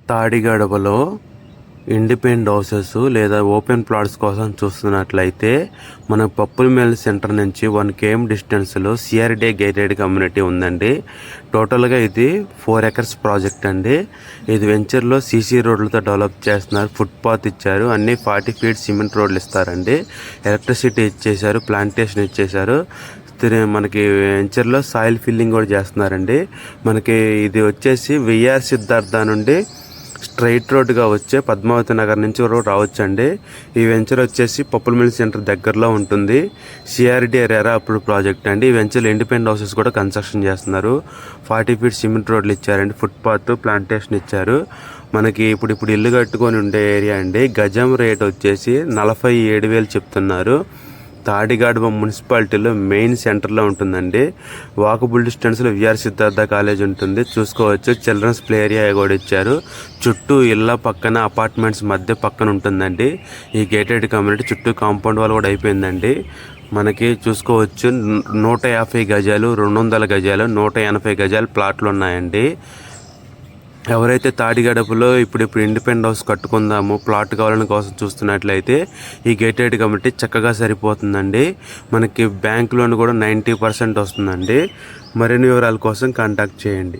తాడిగడపలో independent houses లేదా open plots కోసం చూస్తున్నట్లయితే మన పప్పులమేల్ సెంటర్ నుంచి 1 km డిస్టెన్స్లో సిఆర్డే గేటెడ్ కమ్యూనిటీ ఉందండి. టోటల్గా ఇది 4 acres ప్రాజెక్ట్ అండి. ఇది వెంచర్లో సీసీ రోడ్లతో డెవలప్ చేస్తున్నారు. ఫుట్పాత్ ఇచ్చారు, అన్ని 40 feet సిమెంట్ రోడ్లు ఇస్తారండి. ఎలక్ట్రిసిటీ ఇచ్చేశారు, ప్లాంటేషన్ ఇచ్చేశారు. మనకి వెంచర్లో సాయిల్ ఫిల్లింగ్ కూడా చేస్తున్నారండి. మనకి ఇది వచ్చేసి విఆర్ సిద్ధార్థ నుండి స్ట్రైట్ రోడ్డుగా వచ్చే పద్మావతి నగర్ నుంచి రావచ్చండి. ఈ వెంచర్ వచ్చేసి పప్పులమిల్ సెంటర్ దగ్గరలో ఉంటుంది. సిఆర్డి రెరా అప్రూవ్ ప్రాజెక్ట్ అండి. ఈ వెంచర్లో ఇండిపెండెంట్ హౌసెస్ కూడా కన్స్ట్రక్షన్ చేస్తున్నారు. 40 feet సిమెంట్ రోడ్లు ఇచ్చారండి, ఫుట్పాత్, ప్లాంటేషన్ ఇచ్చారు. మనకి ఇప్పుడు ఇల్లు కట్టుకొని ఉండే ఏరియా అండి. గజం రేట్ వచ్చేసి 47,000 చెప్తున్నారు. తాడిగడప మున్సిపాలిటీలో మెయిన్ సెంటర్లో ఉంటుందండి. వాకబుల్ డిస్టెన్స్లో విఆర్ సిద్ధార్థ కాలేజ్ ఉంటుంది, చూసుకోవచ్చు. చిల్డ్రన్స్ ప్లే ఏరియా కూడా ఇచ్చారు. చుట్టూ ఇళ్ళ పక్కన అపార్ట్మెంట్స్ మధ్య పక్కన ఉంటుందండి ఈ గేటెడ్ కమ్యూనిటీ. చుట్టూ కాంపౌండ్ వాల్ కూడా అయిపోయిందండి. మనకి చూసుకోవచ్చు 150 గజాలు, 200 గజాలు, 180 గజాలు ప్లాట్లు ఉన్నాయండి. ఎవరైతే తాడిగడపలో ఇప్పుడు ఇండిపెండెంట్ హౌస్ కట్టుకుందాము, ప్లాట్ కావాలని కోసం చూస్తున్నట్లయితే ఈ గేటెడ్ కమ్యూనిటీ చక్కగా సరిపోతుందండి. మనకి బ్యాంక్ లోన్ కూడా 90% వస్తుందండి. మరిన్ని వివరాల కోసం కాంటాక్ట్ చేయండి.